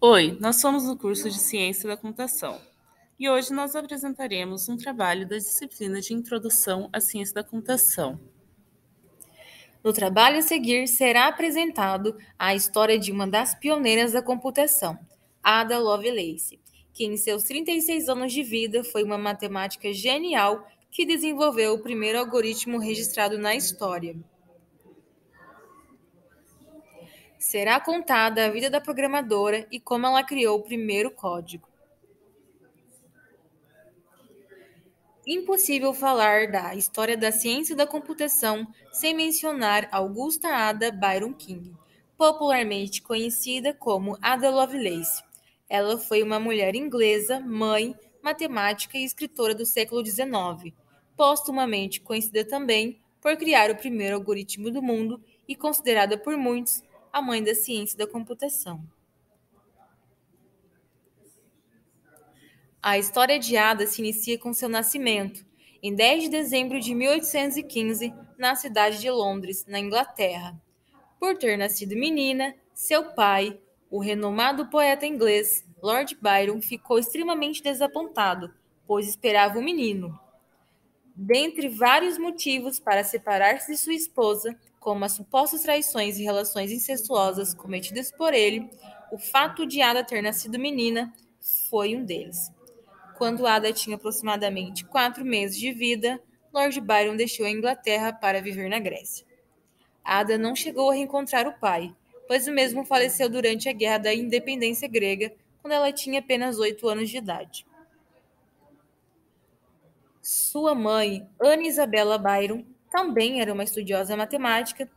Oi, nós somos do curso de Ciência da Computação e hoje nós apresentaremos um trabalho da disciplina de Introdução à Ciência da Computação. No trabalho a seguir será apresentado a história de uma das pioneiras da computação, Ada Lovelace, que em seus 36 anos de vida foi uma matemática genial que desenvolveu o primeiro algoritmo registrado na história. Será contada a vida da programadora e como ela criou o primeiro código. Impossível falar da história da ciência da computação sem mencionar Augusta Ada Byron King, popularmente conhecida como Ada Lovelace. Ela foi uma mulher inglesa, mãe, matemática e escritora do século XIX, postumamente conhecida também por criar o primeiro algoritmo do mundo e considerada por muitos a mãe da ciência da computação. A história de Ada se inicia com seu nascimento, em 10 de dezembro de 1815, na cidade de Londres, na Inglaterra. Por ter nascido menina, seu pai, o renomado poeta inglês Lord Byron, ficou extremamente desapontado, pois esperava um menino. Dentre vários motivos para separar-se de sua esposa, como as supostas traições e relações incestuosas cometidas por ele, o fato de Ada ter nascido menina foi um deles. Quando Ada tinha aproximadamente 4 meses de vida, Lord Byron deixou a Inglaterra para viver na Grécia. Ada não chegou a reencontrar o pai, pois o mesmo faleceu durante a Guerra da Independência Grega, quando ela tinha apenas 8 anos de idade. Sua mãe, Ana Isabella Byron, também era uma estudiosa matemática,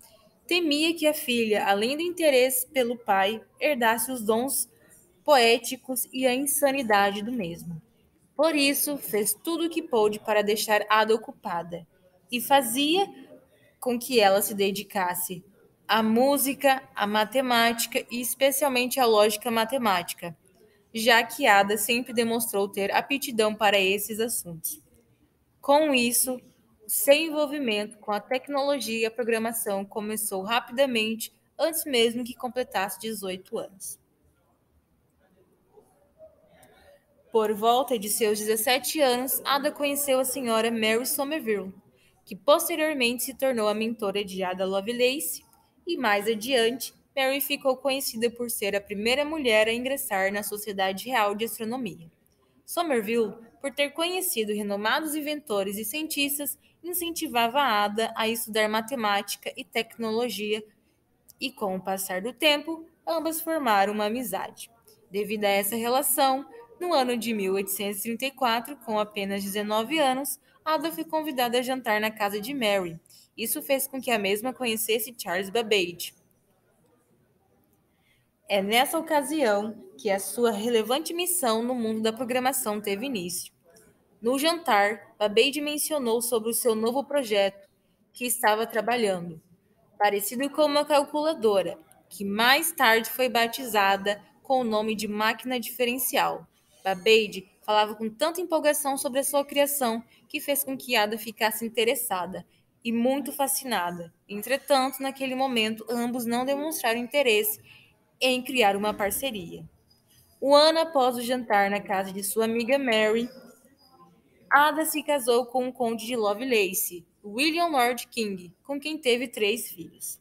temia que a filha, além do interesse pelo pai, herdasse os dons poéticos e a insanidade do mesmo. Por isso, fez tudo o que pôde para deixar Ada ocupada e fazia com que ela se dedicasse à música, à matemática e especialmente à lógica matemática, já que Ada sempre demonstrou ter aptidão para esses assuntos. Com isso, seu envolvimento com a tecnologia e a programação começou rapidamente, antes mesmo que completasse 18 anos. Por volta de seus 17 anos, Ada conheceu a senhora Mary Somerville, que posteriormente se tornou a mentora de Ada Lovelace, e mais adiante, Mary ficou conhecida por ser a primeira mulher a ingressar na Sociedade Real de Astronomia. Somerville, por ter conhecido renomados inventores e cientistas, incentivava Ada a estudar matemática e tecnologia e, com o passar do tempo, ambas formaram uma amizade. Devido a essa relação, no ano de 1834, com apenas 19 anos, Ada foi convidada a jantar na casa de Mary. Isso fez com que a mesma conhecesse Charles Babbage. É nessa ocasião que a sua relevante missão no mundo da programação teve início. No jantar, Babbage mencionou sobre o seu novo projeto que estava trabalhando, parecido com uma calculadora, que mais tarde foi batizada com o nome de máquina diferencial. Babbage falava com tanta empolgação sobre a sua criação que fez com que Ada ficasse interessada e muito fascinada. Entretanto, naquele momento, ambos não demonstraram interesse em criar uma parceria. Um ano após o jantar na casa de sua amiga Mary, Ada se casou com o conde de Lovelace, William Lord King, com quem teve 3 filhos.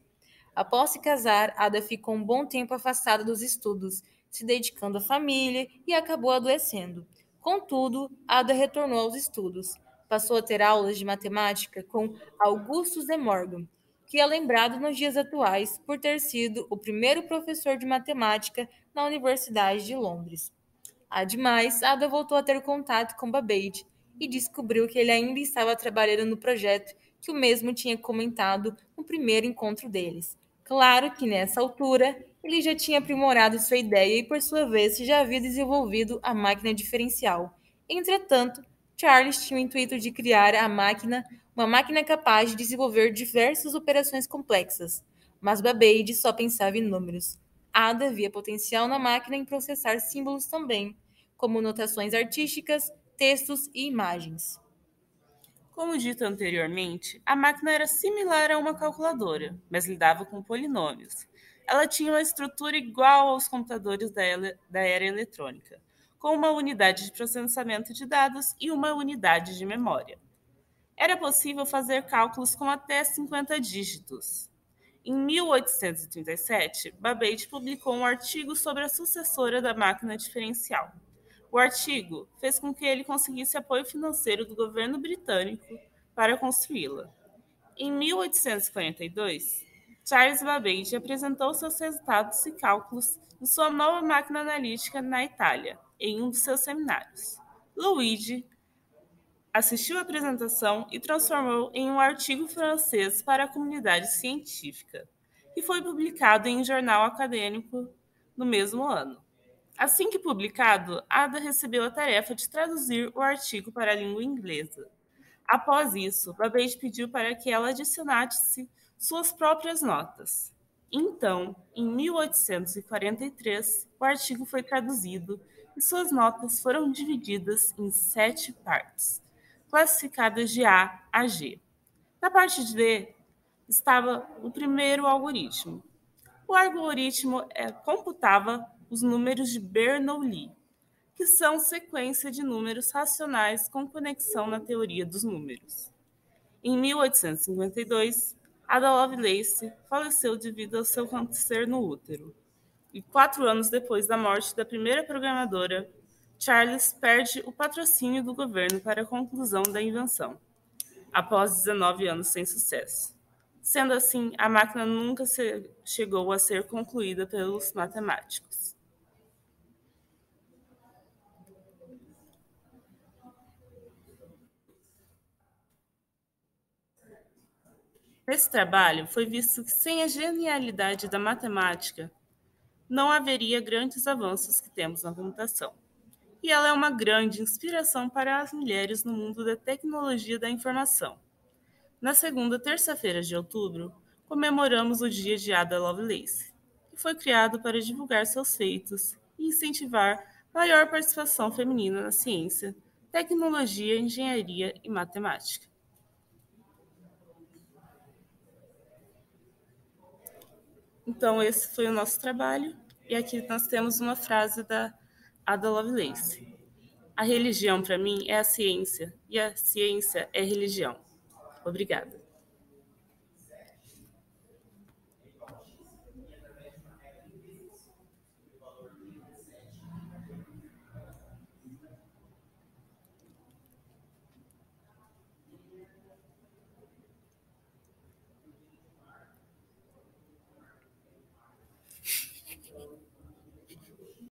Após se casar, Ada ficou um bom tempo afastada dos estudos, se dedicando à família e acabou adoecendo. Contudo, Ada retornou aos estudos. Passou a ter aulas de matemática com Augustus de Morgan, que é lembrado nos dias atuais por ter sido o primeiro professor de matemática na Universidade de Londres. Ademais, Ada voltou a ter contato com Babbage e descobriu que ele ainda estava trabalhando no projeto que o mesmo tinha comentado no primeiro encontro deles. Claro que nessa altura ele já tinha aprimorado sua ideia e, por sua vez, já havia desenvolvido a máquina diferencial. Entretanto, Charles tinha o intuito de criar uma máquina capaz de desenvolver diversas operações complexas, mas Babbage só pensava em números. Ada via potencial na máquina em processar símbolos também, como notações artísticas, textos e imagens. Como dito anteriormente, a máquina era similar a uma calculadora, mas lidava com polinômios. Ela tinha uma estrutura igual aos computadores da era eletrônica, com uma unidade de processamento de dados e uma unidade de memória. Era possível fazer cálculos com até 50 dígitos. Em 1837, Babbage publicou um artigo sobre a sucessora da máquina diferencial. O artigo fez com que ele conseguisse apoio financeiro do governo britânico para construí-la. Em 1842, Charles Babbage apresentou seus resultados e cálculos de sua nova máquina analítica na Itália, em um dos seus seminários. Luigi assistiu à apresentação e transformou em um artigo francês para a comunidade científica, que foi publicado em um jornal acadêmico no mesmo ano. Assim que publicado, Ada recebeu a tarefa de traduzir o artigo para a língua inglesa. Após isso, Babbage pediu para que ela adicionasse suas próprias notas. Então, em 1843, o artigo foi traduzido e suas notas foram divididas em 7 partes, classificadas de A a G. Na parte de D estava o primeiro algoritmo. O algoritmo computava os números de Bernoulli, que são sequência de números racionais com conexão na teoria dos números. Em 1852, Ada Lovelace faleceu devido ao seu câncer no útero. E 4 anos depois da morte da primeira programadora, Charles perde o patrocínio do governo para a conclusão da invenção, após 19 anos sem sucesso. Sendo assim, a máquina nunca chegou a ser concluída pelos matemáticos. Nesse trabalho, foi visto que sem a genialidade da matemática, não haveria grandes avanços que temos na computação. E ela é uma grande inspiração para as mulheres no mundo da tecnologia da informação. Na segunda terça-feira de outubro, comemoramos o Dia de Ada Lovelace, que foi criado para divulgar seus feitos e incentivar maior participação feminina na ciência, tecnologia, engenharia e matemática. Então, esse foi o nosso trabalho, e aqui nós temos uma frase da Ada Lovelace. A religião, para mim, é a ciência, e a ciência é religião. Obrigada.